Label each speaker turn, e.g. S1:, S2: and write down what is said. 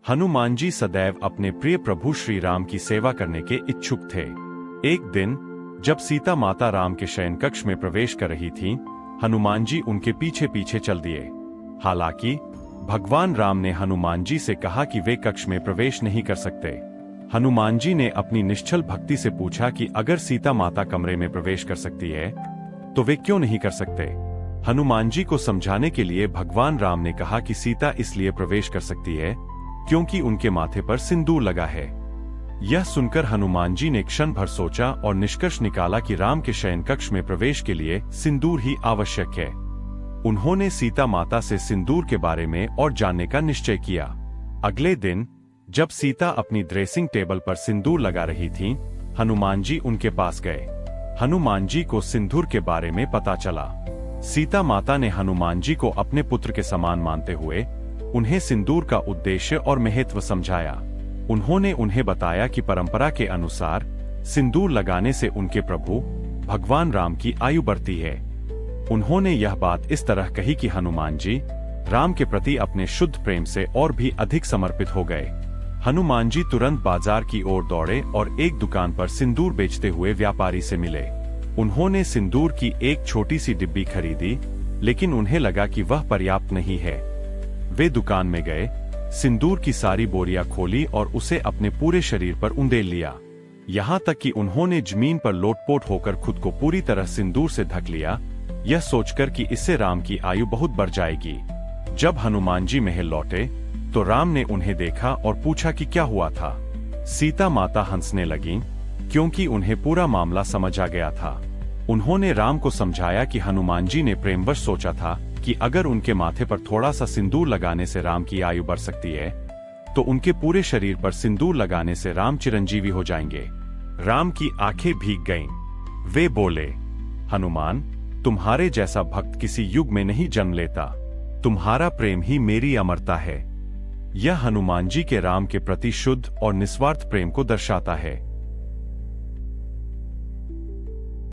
S1: हनुमान जी सदैव अपने प्रिय प्रभु श्री राम की सेवा करने के इच्छुक थे। एक दिन जब सीता माता राम के शयन कक्ष में प्रवेश कर रही थीं, हनुमान जी उनके पीछे पीछे चल दिए। हालांकि भगवान राम ने हनुमान जी से कहा कि वे कक्ष में प्रवेश नहीं कर सकते। हनुमान जी ने अपनी निश्चल भक्ति से पूछा कि अगर सीता माता कमरे में प्रवेश कर सकती है तो वे क्यों नहीं कर सकते। हनुमान जी को समझाने के लिए भगवान राम ने कहा कि सीता इसलिए प्रवेश कर सकती है क्योंकि उनके माथे पर सिंदूर लगा है। यह सुनकर हनुमान जी ने क्षण भर सोचा और निष्कर्ष निकाला कि राम के शयन कक्ष में प्रवेश के लिए सिंदूर ही आवश्यक है। उन्होंने सीता माता से सिंदूर के बारे में और जानने का निश्चय किया। अगले दिन जब सीता अपनी ड्रेसिंग टेबल पर सिंदूर लगा रही थीं, हनुमान जी उनके पास गए। हनुमान जी को सिंदूर के बारे में पता चला। सीता माता ने हनुमान जी को अपने पुत्र के समान मानते हुए उन्हें सिंदूर का उद्देश्य और महत्व समझाया। उन्होंने उन्हें बताया कि परंपरा के अनुसार सिंदूर लगाने से उनके प्रभु भगवान राम की आयु बढ़ती है। उन्होंने यह बात इस तरह कही कि हनुमान जी राम के प्रति अपने शुद्ध प्रेम से और भी अधिक समर्पित हो गए। हनुमान जी तुरंत बाजार की ओर दौड़े और एक दुकान पर सिंदूर बेचते हुए व्यापारी से मिले। उन्होंने सिंदूर की एक छोटी सी डिब्बी खरीदी, लेकिन उन्हें लगा कि वह पर्याप्त नहीं है। वे दुकान में गए, सिंदूर की सारी बोरियां खोली और उसे अपने पूरे शरीर पर उंडेल लिया। यहाँ तक कि उन्होंने जमीन पर लोटपोट होकर खुद को पूरी तरह सिंदूर से ढक लिया, यह सोचकर कि इससे राम की आयु बहुत बढ़ जाएगी। जब हनुमान जी महल लौटे तो राम ने उन्हें देखा और पूछा कि क्या हुआ था। सीता माता हंसने लगीं, क्योंकि उन्हें पूरा मामला समझ आ गया था। उन्होंने राम को समझाया कि हनुमान जी ने प्रेमवश सोचा था कि अगर उनके माथे पर थोड़ा सा सिंदूर लगाने से राम की आयु बढ़ सकती है, तो उनके पूरे शरीर पर सिंदूर लगाने से राम चिरंजीवी हो जाएंगे। राम की आंखें भीग गईं। वे बोले, हनुमान, तुम्हारे जैसा भक्त किसी युग में नहीं जन्म लेता। तुम्हारा प्रेम ही मेरी अमरता है। यह हनुमान जी के राम के प्रति शुद्ध और निस्वार्थ प्रेम को दर्शाता है।